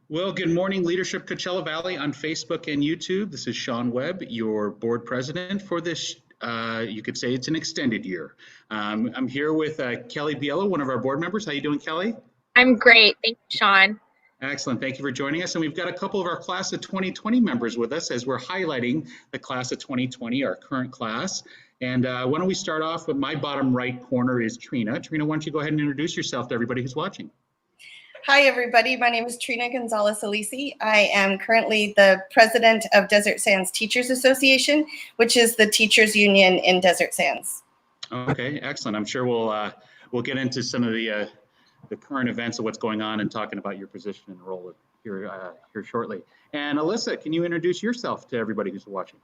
Well, good morning, Leadership Coachella Valley on Facebook and YouTube. This is Sean Webb, your board president for this. You could say it's an extended year. I'm here with Kelly Bielo, one of our board members. How you doing, Kelly? I'm great. Thank you, Sean. Excellent. Thank you for joining us. And we've got a couple of our class of 2020 members with us as we're highlighting the class of 2020, our current class. And why don't we start off with my bottom right corner is Trina. Trina, why don't you go ahead and introduce yourself to everybody who's watching? Hi, everybody. My name is Trina Gonzalez-Alisi. I am currently the president of Desert Sands Teachers Association, which is the teachers union in Desert Sands. Okay, excellent. I'm sure we'll get into some of the current events of what's going on and talking about your position and role here shortly. And Alyssa, can you introduce yourself to everybody who's watching?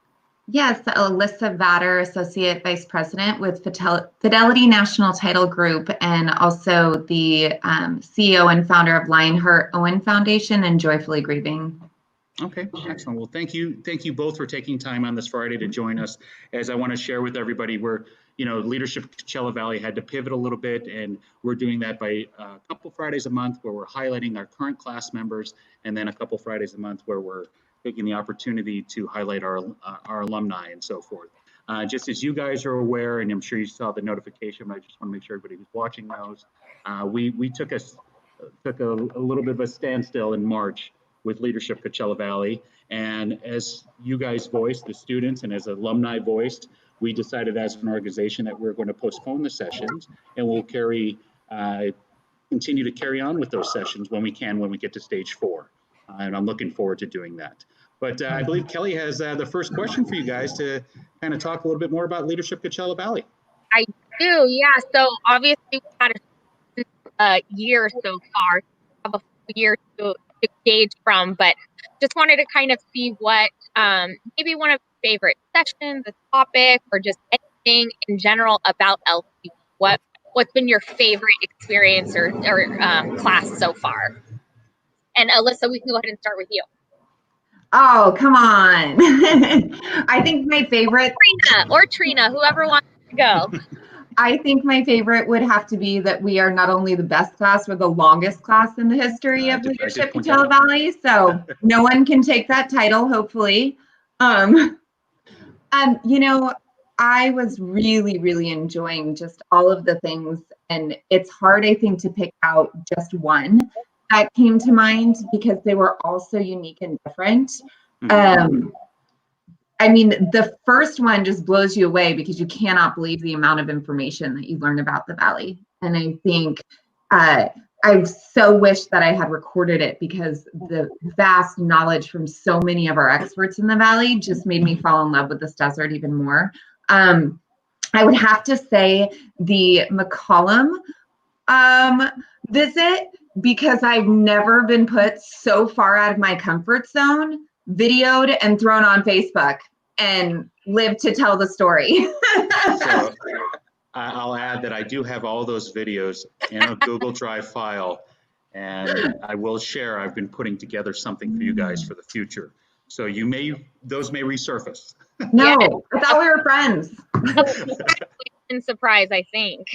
Yes, Alyssa Vader, Associate Vice President with Fidelity National Title Group, and also the CEO and founder of Lionheart Owen Foundation and Joyfully Grieving. Okay, excellent. Well, thank you both for taking time on this Friday to join us. As I want to share with everybody, Leadership Coachella Valley had to pivot a little bit, and we're doing that by a couple Fridays a month where we're highlighting our current class members, and then a couple Fridays a month where we're taking the opportunity to highlight our alumni and so forth. Just as you guys are aware, and I'm sure you saw the notification, but I just want to make sure everybody who's watching knows, we took a little bit of a standstill in March with Leadership Coachella Valley. And as you guys voiced, the students, and as alumni voiced, we decided as an organization that we're going to postpone the sessions, and we'll continue to carry on with those sessions when we get to stage 4. And I'm looking forward to doing that. But I believe Kelly has the first question for you guys to kind of talk a little bit more about Leadership Coachella Valley. I do, yeah. So obviously we've had a year so far, have a full year to gauge from, but just wanted to kind of see what maybe one of your favorite sessions, a topic, or just anything in general about LC. What's been your favorite experience or class so far? And Alyssa, we can go ahead and start with you. Oh, come on. I think my favorite... Trina, whoever wants to go. I think my favorite would have to be that we are not only the best class, we're the longest class in the history of Leadership Coachella Valley. So no one can take that title, hopefully. I was really, really enjoying just all of the things. And it's hard, I think, to pick out just one that came to mind because they were all so unique and different. I mean, the first one just blows you away because you cannot believe the amount of information that you learn about the Valley. And I think I so wish that I had recorded it because the vast knowledge from so many of our experts in the Valley just made me fall in love with this desert even more. I would have to say the McCollum visit, because I've never been put so far out of my comfort zone, videoed and thrown on Facebook, and lived to tell the story. So I'll add that I do have all those videos in a Google Drive file, and I will share. I've been putting together something for you guys for the future. So those may resurface. No, I thought we were friends. Surprise, I think.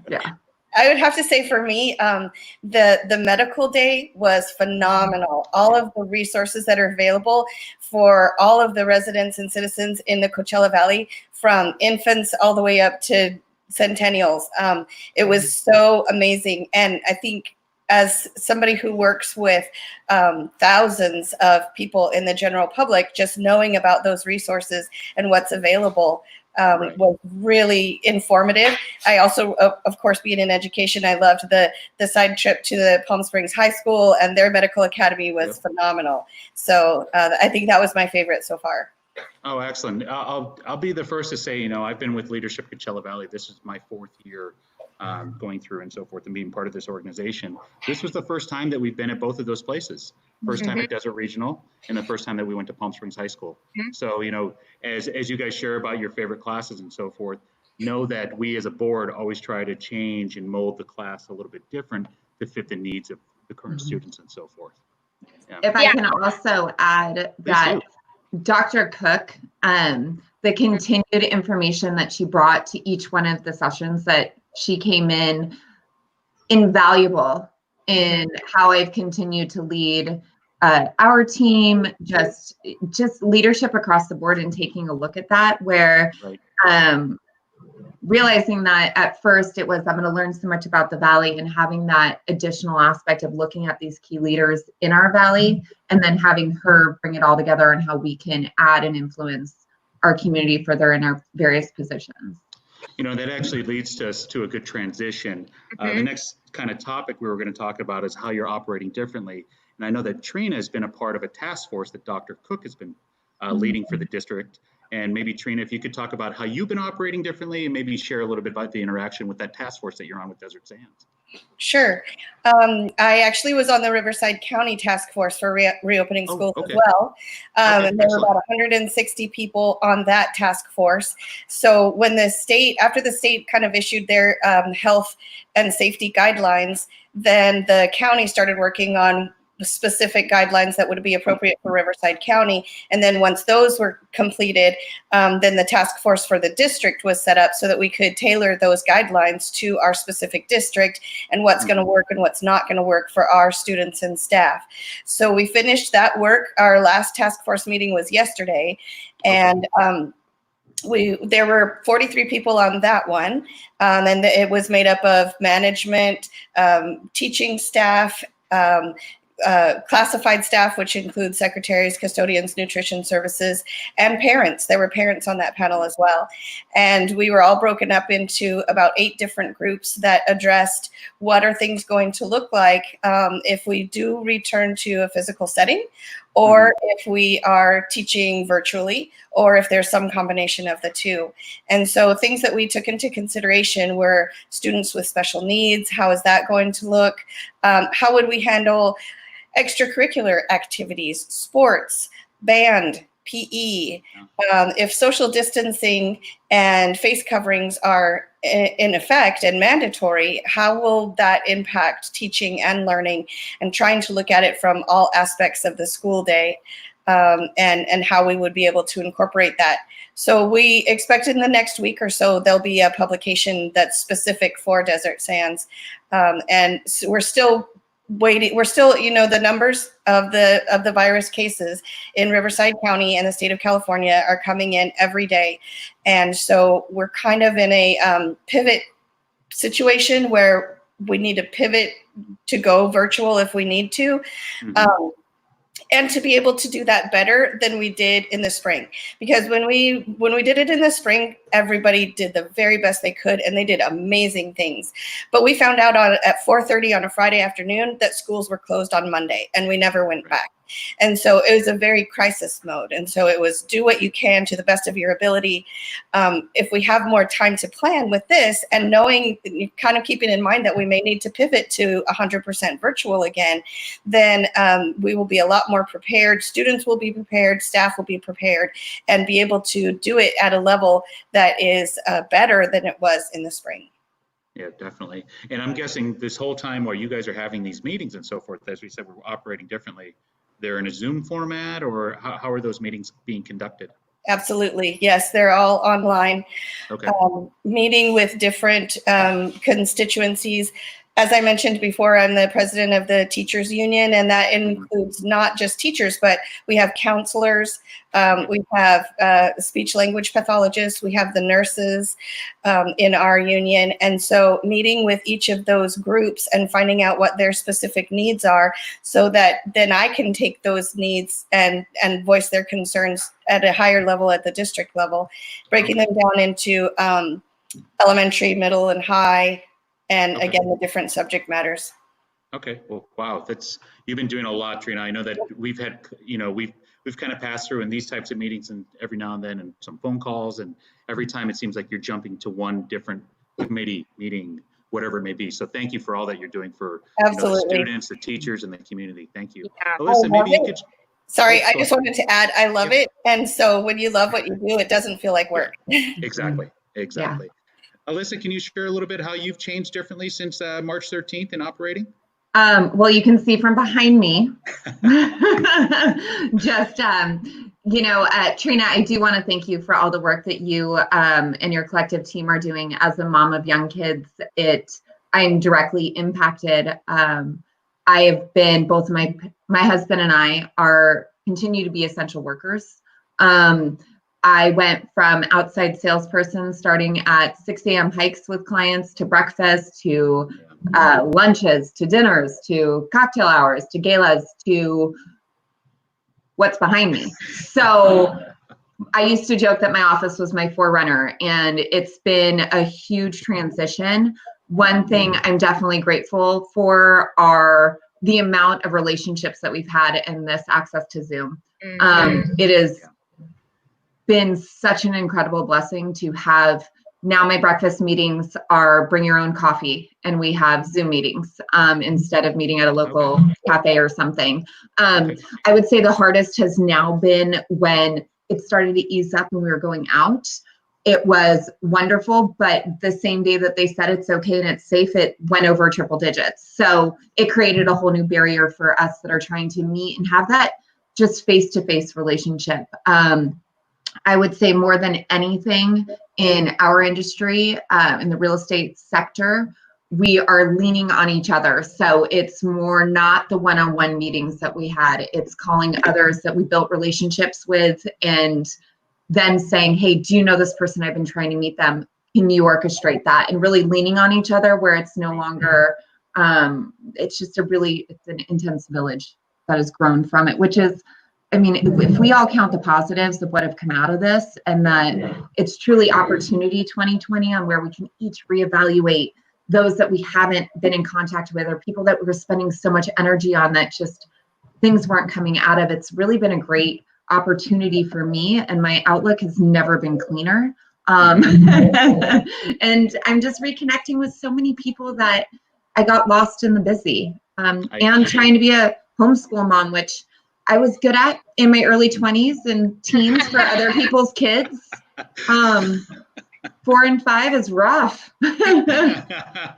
Yeah. I would have to say for me, the medical day was phenomenal. All of the resources that are available for all of the residents and citizens in the Coachella Valley, from infants all the way up to centennials. It was so amazing. And I think as somebody who works with thousands of people in the general public, just knowing about those resources and what's available was really informative. I also, of course, being in education, I loved the side trip to the Palm Springs High School, and their medical academy was phenomenal. So I think that was my favorite so far. Oh, excellent. I'll be the first to say, I've been with Leadership Coachella Valley. This is my 4th year going through and so forth and being part of this organization. This was the first time that we've been at both of those places. First time at Desert Regional, and the first time that we went to Palm Springs High School. So, as you guys share about your favorite classes and so forth, know that we as a board always try to change and mold the class a little bit different to fit the needs of the current students and so forth. Yeah. If I can also add that Dr. Cook, the continued information that she brought to each one of the sessions that she came in, invaluable. in how I've continued to lead our team, just leadership across the board, and taking a look at that, where Right. Realizing that at first it was, I'm going to learn so much about the Valley, and having that additional aspect of looking at these key leaders in our Valley, and then having her bring it all together and how we can add and influence our community further in our various positions. You know, that actually leads us to a good transition. The next kind of topic we were going to talk about is how you're operating differently. And I know that Trina has been a part of a task force that Dr. Cook has been leading for the district. And maybe, Trina, if you could talk about how you've been operating differently, and maybe share a little bit about the interaction with that task force that you're on with Desert Sands. Sure. I actually was on the Riverside County Task Force for reopening schools as well. And there were about 160 people on that task force. So when after the state kind of issued their health and safety guidelines, then the county started working on specific guidelines that would be appropriate for Riverside County. And then once those were completed, then the task force for the district was set up so that we could tailor those guidelines to our specific district and what's going to work and what's not going to work for our students and staff. So we finished that work. Our last task force meeting was yesterday, and there were 43 people on that one, and it was made up of management, teaching staff, classified staff, which includes secretaries, custodians, nutrition services, and parents. There were parents on that panel as well. And we were all broken up into about 8 different groups that addressed what are things going to look like if we do return to a physical setting, or if we are teaching virtually, or if there's some combination of the two. And so things that we took into consideration were students with special needs. How is that going to look? How would we handle extracurricular activities, sports, band, PE? If social distancing and face coverings are in effect and mandatory, how will that impact teaching and learning, and trying to look at it from all aspects of the school day, and how we would be able to incorporate that. So we expect in the next week or so, there'll be a publication that's specific for Desert Sands. And so we're still waiting. We're still, the numbers of the virus cases in Riverside County and the state of California are coming in every day. And so we're kind of in a pivot situation where we need to pivot to go virtual if we need to. And to be able to do that better than we did in the spring. Because when we did it in the spring, everybody did the very best they could, and they did amazing things. But we found out at 4:30 on a Friday afternoon that schools were closed on Monday, and we never went back. And so it was a very crisis mode. And so it was do what you can to the best of your ability. If we have more time to plan with this, and knowing, kind of keeping in mind that we may need to pivot to 100% virtual again, then we will be a lot more prepared. Students will be prepared, staff will be prepared, and be able to do it at a level that is better than it was in the spring. Yeah, definitely. And I'm guessing this whole time while you guys are having these meetings and so forth, as we said, we're operating differently. They're in a Zoom format, or how are those meetings being conducted? Absolutely. Yes, they're all online. Okay. Meeting with different constituencies. As I mentioned before, I'm the president of the teachers union, and that includes not just teachers, but we have counselors, we have speech language pathologists, we have the nurses in our union. And so meeting with each of those groups and finding out what their specific needs are, so that then I can take those needs and voice their concerns at a higher level, at the district level, breaking them down into elementary, middle, and high, and again, the different subject matters. Okay. Well, wow. You've been doing a lot, Trina. I know that we've had, we've kind of passed through in these types of meetings, and every now and then, and some phone calls, and every time it seems like you're jumping to one different committee meeting, whatever it may be. So thank you for all that you're doing for the students, the teachers, and the community. Thank you. Yeah. Alyssa, maybe you could. Sorry, I just wanted to add, I love it. And so when you love what you do, it doesn't feel like work. Exactly. Yeah. Alyssa, can you share a little bit how you've changed differently since March 13th in operating? Well, you can see from behind me, just, Trina, I do want to thank you for all the work that you and your collective team are doing. As a mom of young kids, I'm directly impacted I have been, both my husband and I are continue to be essential workers. I went from outside salesperson starting at 6 a.m. hikes with clients to breakfast to lunches to dinners to cocktail hours to galas to what's behind me. So I used to joke that my office was my forerunner, and it's been a huge transition. One thing I'm definitely grateful for are the amount of relationships that we've had in this access to Zoom. It has been such an incredible blessing to have. Now my breakfast meetings are bring your own coffee, and we have Zoom meetings instead of meeting at a local cafe or something. I would say the hardest has now been when it started to ease up and we were going out. It was wonderful, but the same day that they said it's okay and it's safe, it went over triple digits. So it created a whole new barrier for us that are trying to meet and have that just face-to-face relationship. I would say more than anything in our industry, in the real estate sector, we are leaning on each other. So it's more not the one-on-one meetings that we had. It's calling others that we built relationships with and then saying, hey, do you know this person? I've been trying to meet them. Can you orchestrate that? And really leaning on each other where it's no longer, it's just it's an intense village that has grown from it, which is, I mean, if we all count the positives of what have come out of this, and that it's truly opportunity 2020 on where we can each reevaluate those that we haven't been in contact with, or people that we were spending so much energy on that just things weren't coming out of. It's really been a great opportunity for me, and my outlook has never been cleaner. And I'm just reconnecting with so many people that I got lost in the busy, and trying to be a homeschool mom, which I was good at in my early 20s and teens for other people's kids. 4 and 5 is rough. It's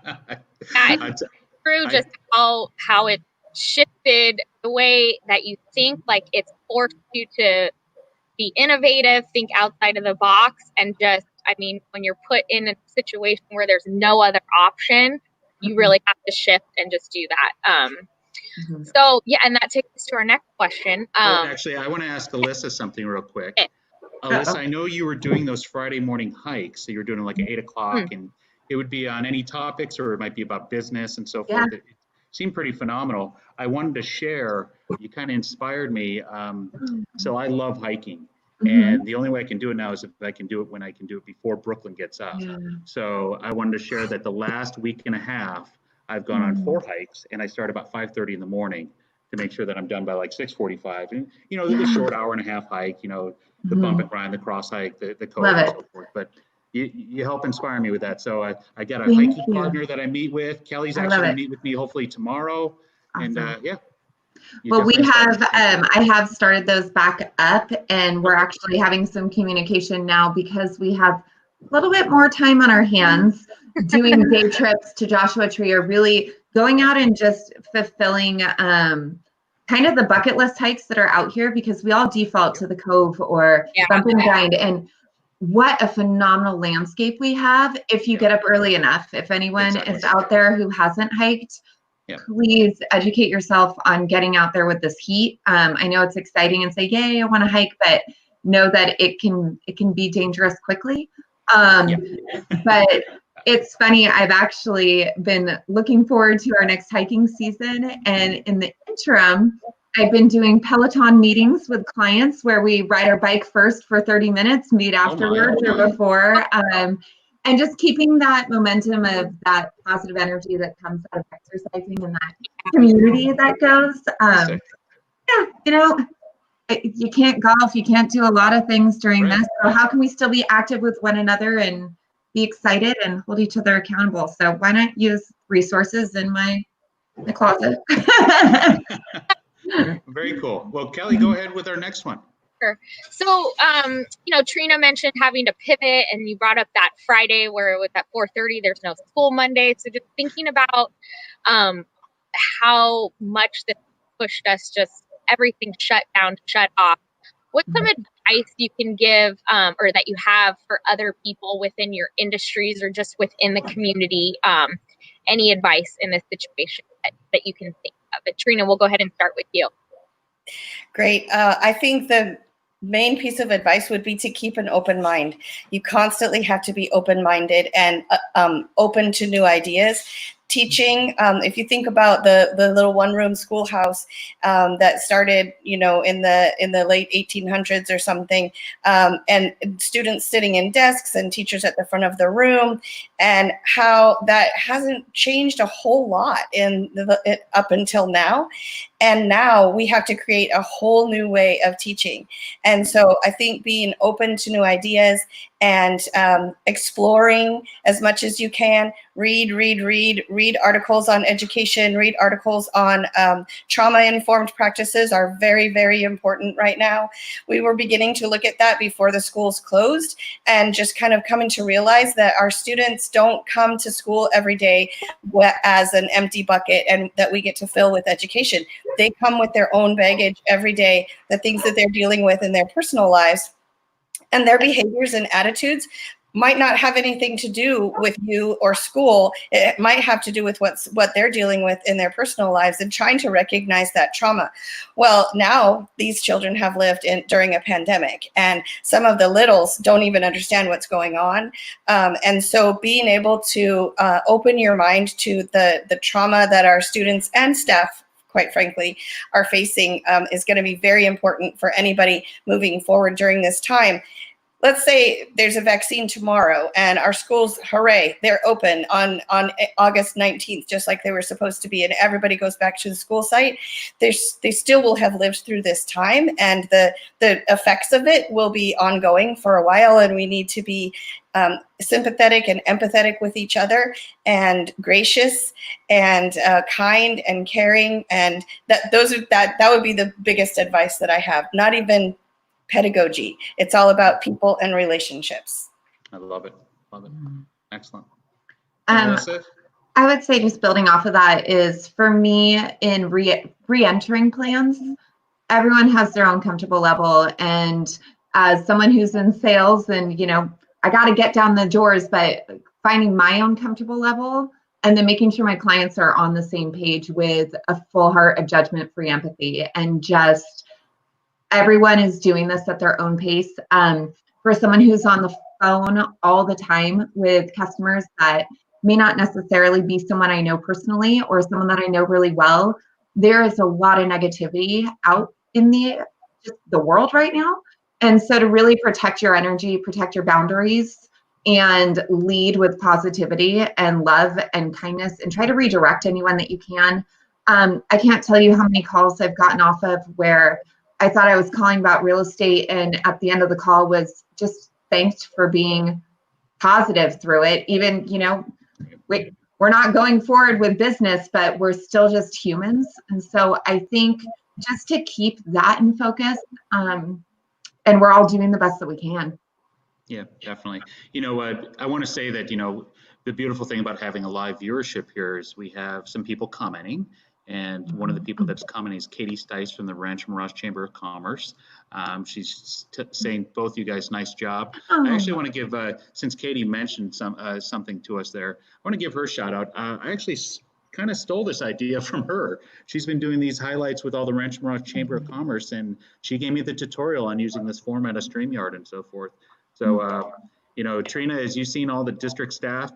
true, just how it shifted the way that you think. Like, it's forced you to be innovative, think outside of the box, and just, I mean, when you're put in a situation where there's no other option, you really have to shift and just do that. So yeah, and that takes us to our next question. Actually, I want to ask Alyssa something real quick. Alyssa, I know you were doing those Friday morning hikes, so you're doing like at 8 o'clock, and it would be on any topics, or it might be about business and so forth. It seemed pretty phenomenal. I wanted to share, you kind of inspired me. So I love hiking, and the only way I can do it now is if I can do it when I can do it before Brooklyn gets up. So I wanted to share that the last week and a half, I've gone on 4 hikes, and I start about 5:30 in the morning to make sure that I'm done by like 6:45. And, you know, the short hour and a half hike, you know, the bump and grind, the cross hike, the code and so forth. But you help inspire me with that. So I got a hiking partner that I meet with. Kelly's actually going to meet with me hopefully tomorrow. Awesome. And well, we have, I have started those back up, and we're actually having some communication now because we have a little bit more time on our hands doing day trips to Joshua Tree, or really going out and just fulfilling kind of the bucket list hikes that are out here, because we all default to the Cove or bump and grind. And what a phenomenal landscape we have if you get up early enough. If anyone is out there who hasn't hiked, please educate yourself on getting out there with this heat. I know it's exciting and say, yay, I want to hike, but know that it can be dangerous quickly. But it's funny, I've actually been looking forward to our next hiking season, and in the interim, I've been doing Peloton meetings with clients where we ride our bike first for 30 minutes, meet afterwards or before, and just keeping that momentum of that positive energy that comes out of exercising and that community that goes. You know, you can't golf, you can't do a lot of things during this. So how can we still be active with one another and be excited and hold each other accountable? So why not use resources in my closet? Very cool. Well, Kelly, go ahead with our next one. Sure. So, you know, Trina mentioned having to pivot, and you brought up that Friday where it was at 4:30. There's no school Monday. So just thinking about how much this pushed us, just everything shut down, shut off. What's some advice you can give or that you have for other people within your industries or just within the community? Any advice in this situation that you can think of But Trina, we'll go ahead and start with you. Great. I think the main piece of advice would be to keep an open mind. You constantly have to be open-minded and open to new ideas. Teaching, if you think about the little one-room schoolhouse that started, in the late 1800s or something, and students sitting in desks and teachers at the front of the room, and how that hasn't changed a whole lot up until now. And now we have to create a whole new way of teaching. And so I think being open to new ideas and exploring as much as you can, read articles on education, read articles on trauma-informed practices are very, very important right now. We were beginning to look at that before the schools closed, and just kind of coming to realize that our students don't come to school every day as an empty bucket and that we get to fill with education. They come with their own baggage every day, the things that they're dealing with in their personal lives, and their behaviors and attitudes might not have anything to do with you or school. It might have to do with what they're dealing with in their personal lives, and trying to recognize that trauma. Well, now these children have lived during a pandemic, and some of the littles don't even understand what's going on. And so being able to open your mind to the trauma that our students and staff, quite frankly, are facing is going to be very important for anybody moving forward during this time. Let's say there's a vaccine tomorrow and our schools, hooray, they're open on August 19th, just like they were supposed to be, and everybody goes back to the school site. They still will have lived through this time, and the effects of it will be ongoing for a while, and we need to be sympathetic and empathetic with each other, and gracious and kind and caring, and that would be the biggest advice that I have. Not even pedagogy. It's all about people and relationships. I love it. Love it. Excellent. I would say, just building off of that, is for me in re-entering plans, everyone has their own comfortable level. And as someone who's in sales, and I got to get down the doors, but finding my own comfortable level, and then making sure my clients are on the same page with a full heart of judgment-free empathy, and just everyone is doing this at their own pace. For someone who's on the phone all the time with customers that may not necessarily be someone I know personally or someone that I know really well, there is a lot of negativity out in the world right now. And so to really protect your energy, protect your boundaries, and lead with positivity and love and kindness, and try to redirect anyone that you can. I can't tell you how many calls I've gotten off of where I thought I was calling about real estate, and at the end of the call was just thanked for being positive through it. Even, we're not going forward with business, but we're still just humans. And so I think just to keep that in focus, and we're all doing the best that we can. Yeah, definitely. I want to say that, the beautiful thing about having a live viewership here is we have some people commenting. And one of the people that's commenting is Katie Stice from the Rancho Mirage Chamber of Commerce. She's saying, both you guys, nice job. I actually want to give, since Katie mentioned something to us there, I want to give her a shout out. I actually kind of stole this idea from her. She's been doing these highlights with all the Rancho Mirage Chamber of Commerce, and she gave me the tutorial on using this format of StreamYard and so forth. So, Trina, as you've seen all the district staff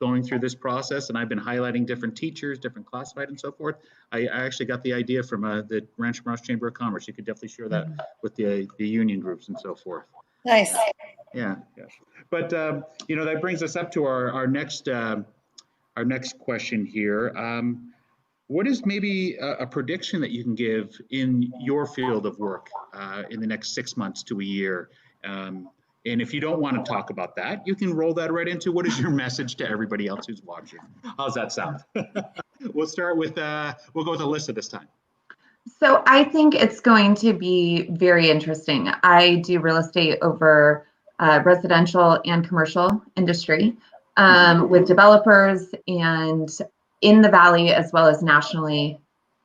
going through this process, and I've been highlighting different teachers, different classified and so forth. I actually got the idea from the Rancho Mirage Chamber of Commerce. You could definitely share that with the union groups and so forth. Nice. Yeah. But that brings us up to our next question here. What is maybe a prediction that you can give in your field of work in the next 6 months to a year? And if you don't want to talk about that, you can roll that right into what is your message to everybody else who's watching. How's that sound? We'll start with, we'll go with Alyssa this time. So I think it's going to be very interesting. I do real estate over residential and commercial industry with developers, and in the Valley as well as nationally.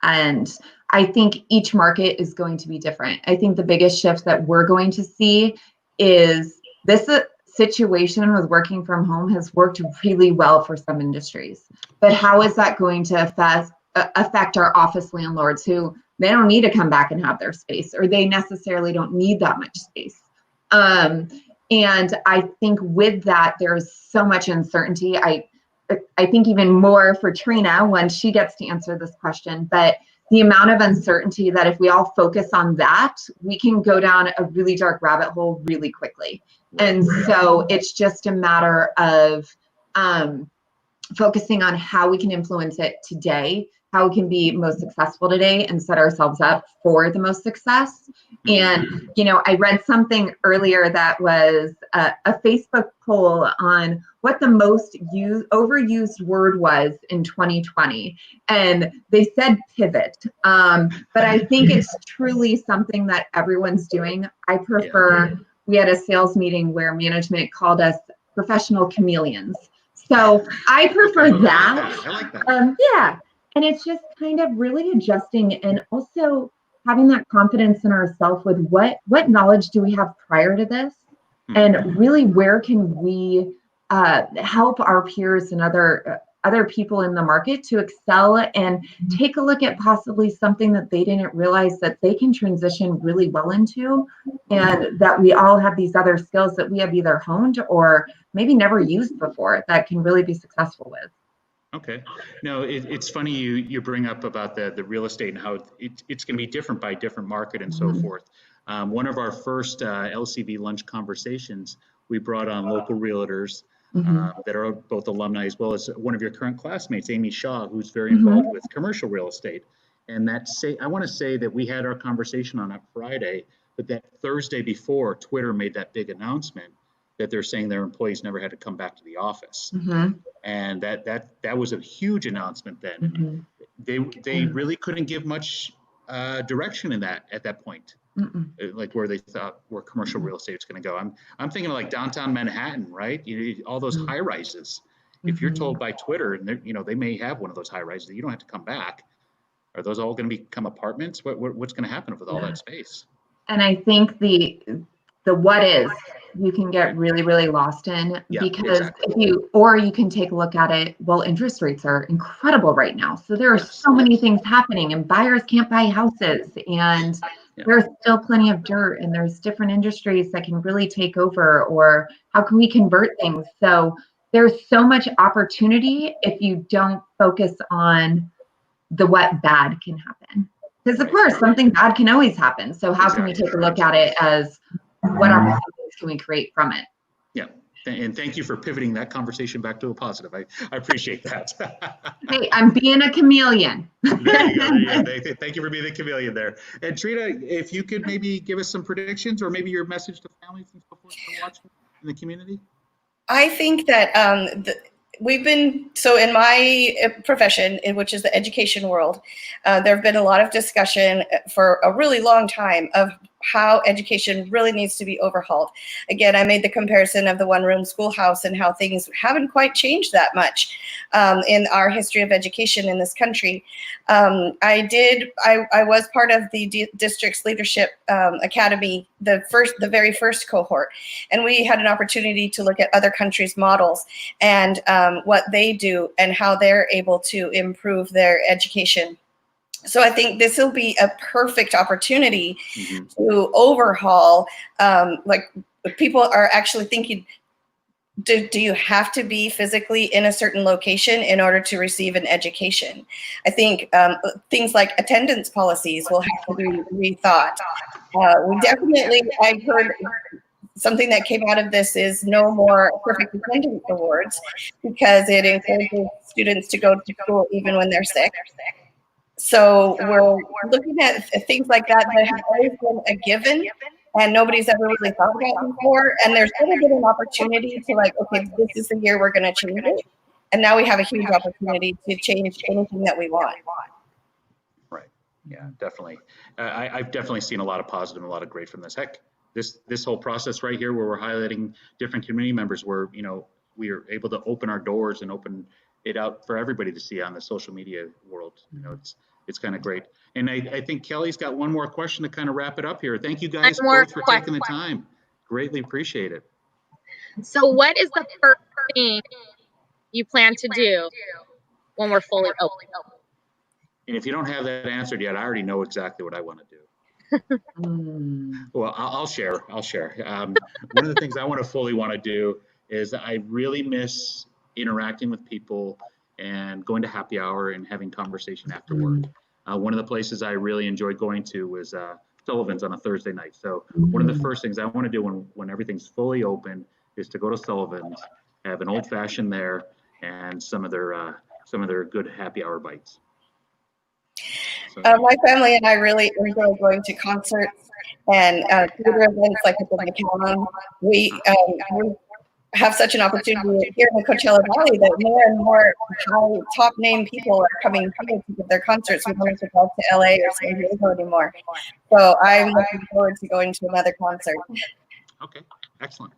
And I think each market is going to be different. I think the biggest shift that we're going to see is this situation with working from home has worked really well for some industries, but how is that going to affect our office landlords who they don't need to come back and have their space, or they necessarily don't need that much space. And I think with that, there's so much uncertainty. I think even more for Trina when she gets to answer this question, but the amount of uncertainty that if we all focus on that, we can go down a really dark rabbit hole really quickly. And so it's just a matter of focusing on how we can influence it today, how we can be most successful today and set ourselves up for the most success. And, you know, I read something earlier that was a Facebook poll on what the most overused word was in 2020. And they said pivot. But I think it's truly something that everyone's doing. I prefer, we had a sales meeting where management called us professional chameleons. So I prefer that. I like that. Yeah. And it's just kind of really adjusting and also having that confidence in ourselves with what knowledge do we have prior to this? And really, where can we help our peers and other people in the market to excel and take a look at possibly something that they didn't realize that they can transition really well into, and that we all have these other skills that we have either honed or maybe never used before that can really be successful with. Okay. No, it's funny you bring up about the real estate and how it's going to be different by different market and so forth. One of our first LCB lunch conversations, we brought on local realtors that are both alumni, as well as one of your current classmates, Amy Shaw, who's very involved with commercial real estate. And I want to say that we had our conversation on a Friday, but that Thursday before, Twitter made that big announcement that they're saying their employees never had to come back to the office. And that was a huge announcement then. They really couldn't give much direction in that at that point, like where they thought where commercial real estate is going to go. I'm thinking of like downtown Manhattan, right? You know, all those high rises. If you're told by Twitter, and you know they may have one of those high rises that you don't have to come back, are those all going to become apartments? What's going to happen with all that space? And I think the what is you can get really, really lost in, because if you can take a look at it, well, interest rates are incredible right now. So there are so many things happening, and buyers can't buy houses, and there's still plenty of dirt, and there's different industries that can really take over, or how can we convert things? So there's so much opportunity if you don't focus on the what bad can happen. Because of course, something bad can always happen. So how can we take a look at it as what opportunities can we create from it? Yeah, and thank you for pivoting that conversation back to a positive. I appreciate that. Hey, I'm being a chameleon. There you go. Yeah, thank you for being the chameleon there. And Trina, if you could maybe give us some predictions or maybe your message to families before watching in the community. I think that we've been, so in my profession, which is the education world, there have been a lot of discussion for a really long time of how education really needs to be overhauled. Again, I made the comparison of the one-room schoolhouse and how things haven't quite changed that much in our history of education in this country. I was part of the district's leadership academy, the very first cohort, and we had an opportunity to look at other countries' models and what they do and how they're able to improve their education. So I think this will be a perfect opportunity to overhaul, like people are actually thinking, do you have to be physically in a certain location in order to receive an education? I think things like attendance policies will have to be rethought. I heard something that came out of this is no more perfect attendance awards, because it encourages students to go to school even when they're sick. So we're looking at things like that have always been a given and nobody's ever really thought about before. And there's really been an opportunity to like, okay, this is the year we're going to change it. And now we have a huge opportunity to change anything that we want. Right. Yeah, definitely. I've definitely seen a lot of positive and a lot of great from this. Heck, this whole process right here where we're highlighting different community members where, you know, we are able to open our doors and open it out for everybody to see on the social media world. You know, it's kind of great. And I think Kelly's got one more question to kind of wrap it up here. Thank you guys both for taking the time. Greatly appreciate it. So what is the first thing you plan to do when we're fully open? And if you don't have that answered yet, I already know exactly what I want to do. Well, I'll share. One of the things I want to do is I really miss interacting with people and going to happy hour and having conversation after work. One of the places I really enjoyed going to was Sullivan's on a Thursday night. So one of the first things I want to do when everything's fully open is to go to Sullivan's, have an old fashioned there, and some of their good happy hour bites. So, My family and I really enjoy going to concerts and theater events like at the McCallum. We have such an opportunity here in the Coachella Valley that more and more high top name people are coming here to give their concerts. We don't have to go to LA or San Diego anymore. So I'm looking forward to going to another concert. okay, excellent.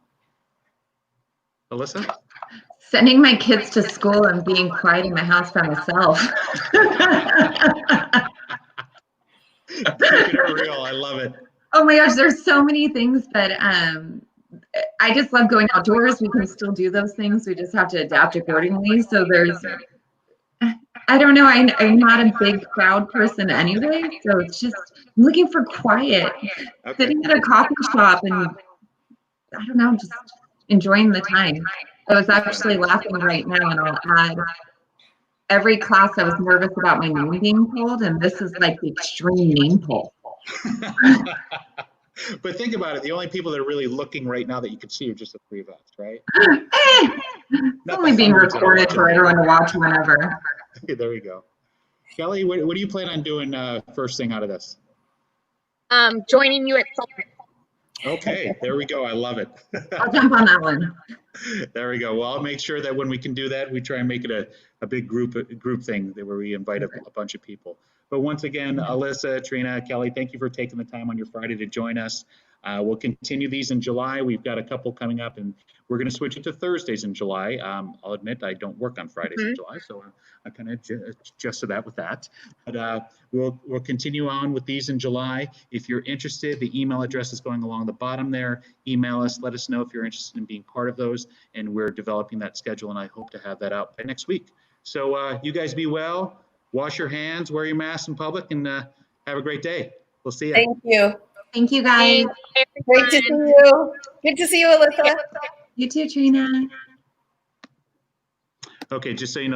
Alyssa? Sending my kids to school and being quiet in my house by myself. Keeping it real, I love it. Oh my gosh, there's so many things that I just love going outdoors. We can still do those things. We just have to adapt accordingly. So I don't know. I'm not a big crowd person anyway. So it's just I'm looking for quiet, sitting at a coffee shop and I don't know, just enjoying the time. I was actually laughing right now, and I'll add, every class I was nervous about my name being pulled, and this is like the extreme name pull. But think about it, the only people that are really looking right now that you can see are just the three of us, right? It's only being recorded for everyone to watch whenever. There we go. Kelly, what do you plan on doing first thing out of this? Joining you at Sullivan. Okay, there we go. I love it. I'll jump on that one. There we go. Well, I'll make sure that when we can do that, we try and make it a big group thing where we invite a bunch of people. But once again, Alyssa, Trina, Kelly, thank you for taking the time on your Friday to join us. We'll continue these in July. We've got a couple coming up, and we're going to switch it to Thursdays in July. I'll admit I don't work on Fridays in July, so I kind of adjusted that with that. But we'll continue on with these in July. If you're interested, the email address is going along the bottom there. Email us. Let us know if you're interested in being part of those, and we're developing that schedule, and I hope to have that out by next week. So you guys be well. Wash your hands, wear your masks in public, and have a great day. We'll see you. Thank you. Thank you, guys. Great to see you. Good to see you, Alyssa. You too, Trina. Okay, just so you know, the